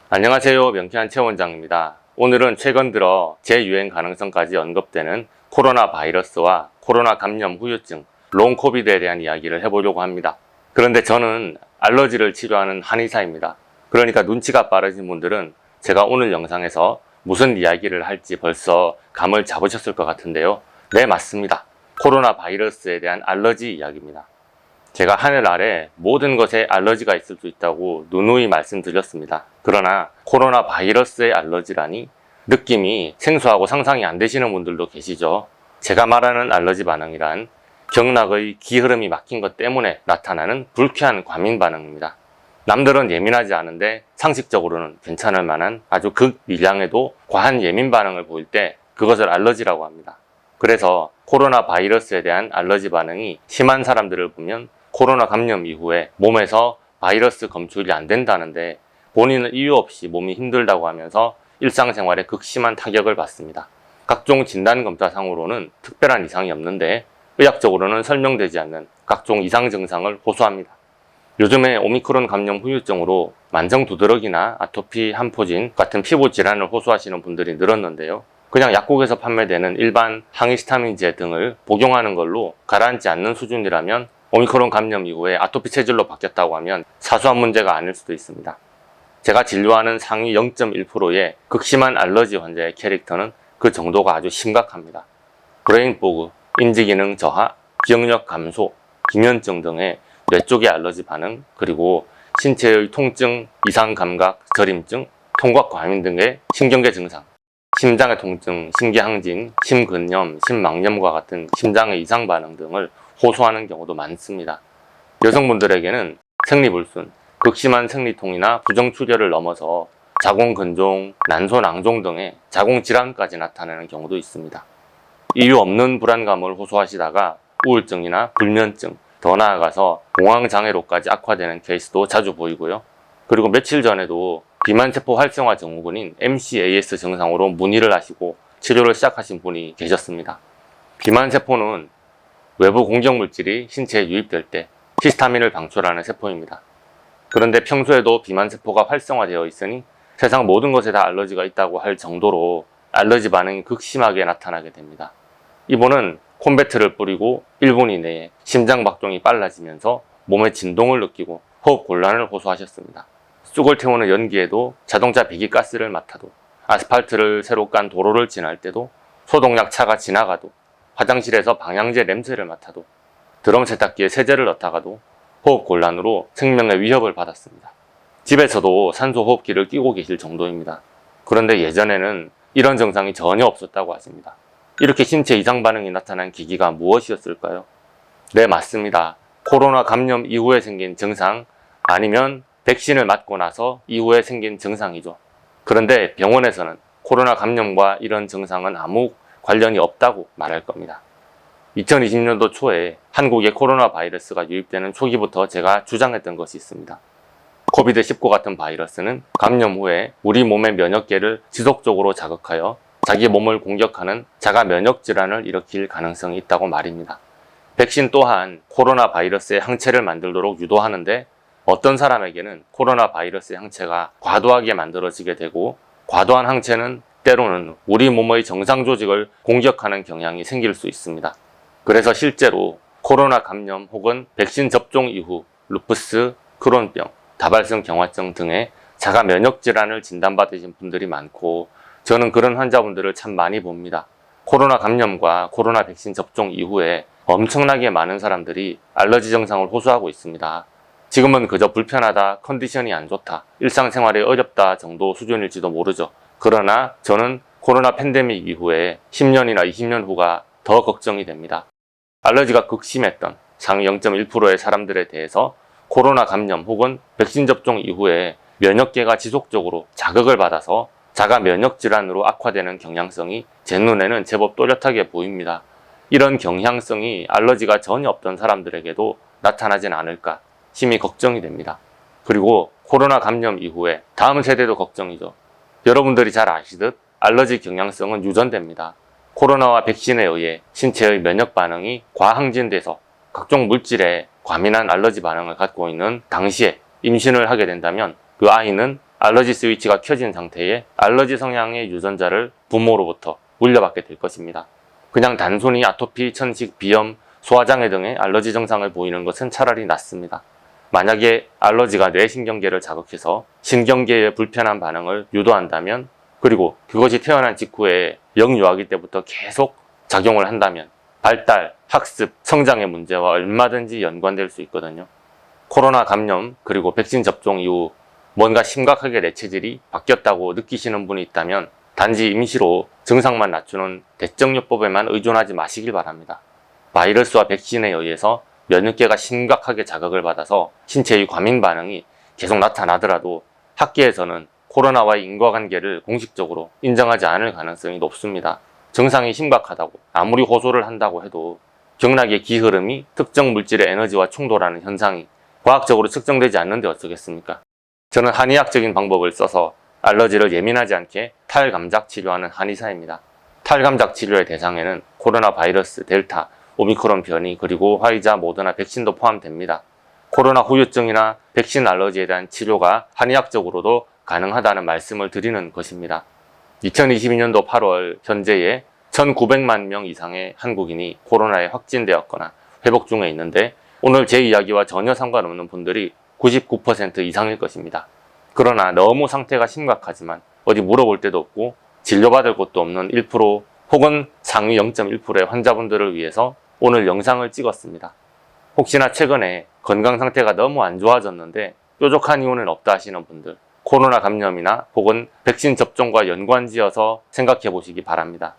안녕하세요. 명쾌한 최 원장입니다. 오늘은 최근 들어 재유행 가능성까지 언급되는 코로나 바이러스와 코로나 감염 후유증, 롱 코비드에 대한 이야기를 해보려고 합니다. 그런데 저는 알러지를 치료하는 한의사입니다. 그러니까 눈치가 빠르신 분들은 제가 오늘 영상에서 무슨 이야기를 할지 벌써 감을 잡으셨을 것 같은데요. 네, 맞습니다. 코로나 바이러스에 대한 알러지 이야기입니다. 제가 하늘 아래 모든 것에 알러지가 있을 수 있다고 누누이 말씀드렸습니다. 그러나 코로나 바이러스의 알러지라니 느낌이 생소하고 상상이 안 되시는 분들도 계시죠. 제가 말하는 알러지 반응이란 경락의 기흐름이 막힌 것 때문에 나타나는 불쾌한 과민 반응입니다. 남들은 예민하지 않은데 상식적으로는 괜찮을 만한 아주 극미량에도 과한 예민 반응을 보일 때 그것을 알러지라고 합니다. 그래서 코로나 바이러스에 대한 알러지 반응이 심한 사람들을 보면 코로나 감염 이후에 몸에서 바이러스 검출이 안 된다는데 본인은 이유 없이 몸이 힘들다고 하면서 일상생활에 극심한 타격을 받습니다. 각종 진단검사상으로는 특별한 이상이 없는데 의학적으로는 설명되지 않는 각종 이상 증상을 호소합니다. 요즘에 오미크론 감염 후유증으로 만성두드러기나 아토피, 한포진 같은 피부 질환을 호소하시는 분들이 늘었는데요. 그냥 약국에서 판매되는 일반 항히스타민제 등을 복용하는 걸로 가라앉지 않는 수준이라면 오미크론 감염 이후에 아토피 체질로 바뀌었다고 하면 사소한 문제가 아닐 수도 있습니다. 제가 진료하는 상위 0.1%의 극심한 알러지 환자의 캐릭터는 그 정도가 아주 심각합니다. 브레인포그, 인지기능 저하, 기억력 감소, 기면증 등의 뇌 쪽의 알러지 반응, 그리고 신체의 통증, 이상 감각, 저림증, 통각 과민 등의 신경계 증상, 심장의 통증, 심계항진, 심근염, 심망염과 같은 심장의 이상 반응 등을 호소하는 경우도 많습니다. 여성분들에게는 생리불순, 극심한 생리통이나 부정출혈을 넘어서 자궁근종, 난소낭종 등의 자궁질환까지 나타나는 경우도 있습니다. 이유 없는 불안감을 호소하시다가 우울증이나 불면증, 더 나아가서 공황장애로까지 악화되는 케이스도 자주 보이고요. 그리고 며칠 전에도 비만세포 활성화 증후군인 MCAS 증상으로 문의를 하시고 치료를 시작하신 분이 계셨습니다. 비만세포는 외부 공격물질이 신체에 유입될 때 히스타민을 방출하는 세포입니다. 그런데 평소에도 비만세포가 활성화되어 있으니 세상 모든 것에 다 알러지가 있다고 할 정도로 알러지 반응이 극심하게 나타나게 됩니다. 이분은 콤베트를 뿌리고 1분 이내에 심장박동이 빨라지면서 몸의 진동을 느끼고 호흡 곤란을 호소하셨습니다. 쑥을 태우는 연기에도 자동차 배기가스를 맡아도 아스팔트를 새로 깐 도로를 지날 때도 소독약 차가 지나가도 화장실에서 방향제 냄새를 맡아도 드럼 세탁기에 세제를 넣다가도 호흡 곤란으로 생명의 위협을 받았습니다. 집에서도 산소호흡기를 끼고 계실 정도입니다. 그런데 예전에는 이런 증상이 전혀 없었다고 하십니다. 이렇게 신체 이상 반응이 나타난 계기가 무엇이었을까요? 네, 맞습니다. 코로나 감염 이후에 생긴 증상 아니면 백신을 맞고 나서 이후에 생긴 증상이죠. 그런데 병원에서는 코로나 감염과 이런 증상은 아무 관련이 없다고 말할 겁니다. 2020년도 초에 한국에 코로나 바이러스가 유입되는 초기부터 제가 주장했던 것이 있습니다. 코비드19 같은 바이러스는 감염 후에 우리 몸의 면역계를 지속적으로 자극하여 자기 몸을 공격하는 자가 면역 질환을 일으킬 가능성이 있다고 말입니다. 백신 또한 코로나 바이러스의 항체를 만들도록 유도하는데 어떤 사람에게는 코로나 바이러스의 항체가 과도하게 만들어지게 되고 과도한 항체는 때로는 우리 몸의 정상 조직을 공격하는 경향이 생길 수 있습니다. 그래서 실제로 코로나 감염 혹은 백신 접종 이후 루푸스, 크론병, 다발성 경화증 등의 자가 면역 질환을 진단받으신 분들이 많고 저는 그런 환자분들을 참 많이 봅니다. 코로나 감염과 코로나 백신 접종 이후에 엄청나게 많은 사람들이 알러지 증상을 호소하고 있습니다. 지금은 그저 불편하다, 컨디션이 안 좋다, 일상생활이 어렵다 정도 수준일지도 모르죠. 그러나 저는 코로나 팬데믹 이후에 10년이나 20년 후가 더 걱정이 됩니다. 알러지가 극심했던 상위 0.1%의 사람들에 대해서 코로나 감염 혹은 백신 접종 이후에 면역계가 지속적으로 자극을 받아서 자가 면역 질환으로 악화되는 경향성이 제 눈에는 제법 또렷하게 보입니다. 이런 경향성이 알러지가 전혀 없던 사람들에게도 나타나진 않을까 심히 걱정이 됩니다. 그리고 코로나 감염 이후에 다음 세대도 걱정이죠. 여러분들이 잘 아시듯 알러지 경향성은 유전됩니다. 코로나와 백신에 의해 신체의 면역 반응이 과항진돼서 각종 물질에 과민한 알러지 반응을 갖고 있는 당시에 임신을 하게 된다면 그 아이는 알러지 스위치가 켜진 상태에 알러지 성향의 유전자를 부모로부터 물려받게 될 것입니다. 그냥 단순히 아토피, 천식, 비염, 소화장애 등의 알러지 증상을 보이는 것은 차라리 낫습니다. 만약에 알러지가 뇌신경계를 자극해서 신경계의 불편한 반응을 유도한다면, 그리고 그것이 태어난 직후에 영유아기 때부터 계속 작용을 한다면 발달, 학습, 성장의 문제와 얼마든지 연관될 수 있거든요. 코로나 감염 그리고 백신 접종 이후 뭔가 심각하게 내 체질이 바뀌었다고 느끼시는 분이 있다면 단지 임시로 증상만 낮추는 대증요법에만 의존하지 마시길 바랍니다. 바이러스와 백신에 의해서 면역계가 심각하게 자극을 받아서 신체의 과민 반응이 계속 나타나더라도 학계에서는 코로나와의 인과관계를 공식적으로 인정하지 않을 가능성이 높습니다. 증상이 심각하다고 아무리 호소를 한다고 해도 경락의 기흐름이 특정 물질의 에너지와 충돌하는 현상이 과학적으로 측정되지 않는데 어쩌겠습니까? 저는 한의학적인 방법을 써서 알러지를 예민하지 않게 탈감작 치료하는 한의사입니다. 탈감작 치료의 대상에는 코로나 바이러스, 델타, 오미크론 변이, 그리고 화이자, 모더나 백신도 포함됩니다. 코로나 후유증이나 백신 알러지에 대한 치료가 한의학적으로도 가능하다는 말씀을 드리는 것입니다. 2022년도 8월 현재에 1900만 명 이상의 한국인이 코로나에 확진되었거나 회복 중에 있는데, 오늘 제 이야기와 전혀 상관없는 분들이 99% 이상일 것입니다. 그러나 너무 상태가 심각하지만 어디 물어볼 데도 없고 진료받을 곳도 없는 1% 혹은 상위 0.1%의 환자분들을 위해서 오늘 영상을 찍었습니다. 혹시나 최근에 건강 상태가 너무 안 좋아졌는데 뾰족한 이유는 없다 하시는 분들, 코로나 감염이나 혹은 백신 접종과 연관지어서 생각해 보시기 바랍니다.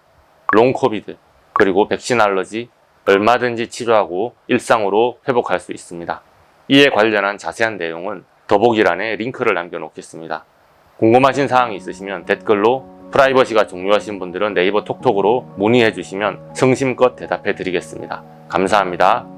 롱 코비드 그리고 백신 알러지 얼마든지 치료하고 일상으로 회복할 수 있습니다. 이에 관련한 자세한 내용은 더보기란에 링크를 남겨놓겠습니다. 궁금하신 사항이 있으시면 댓글로, 프라이버시가 중요하신 분들은 네이버 톡톡으로 문의해 주시면 성심껏 대답해 드리겠습니다. 감사합니다.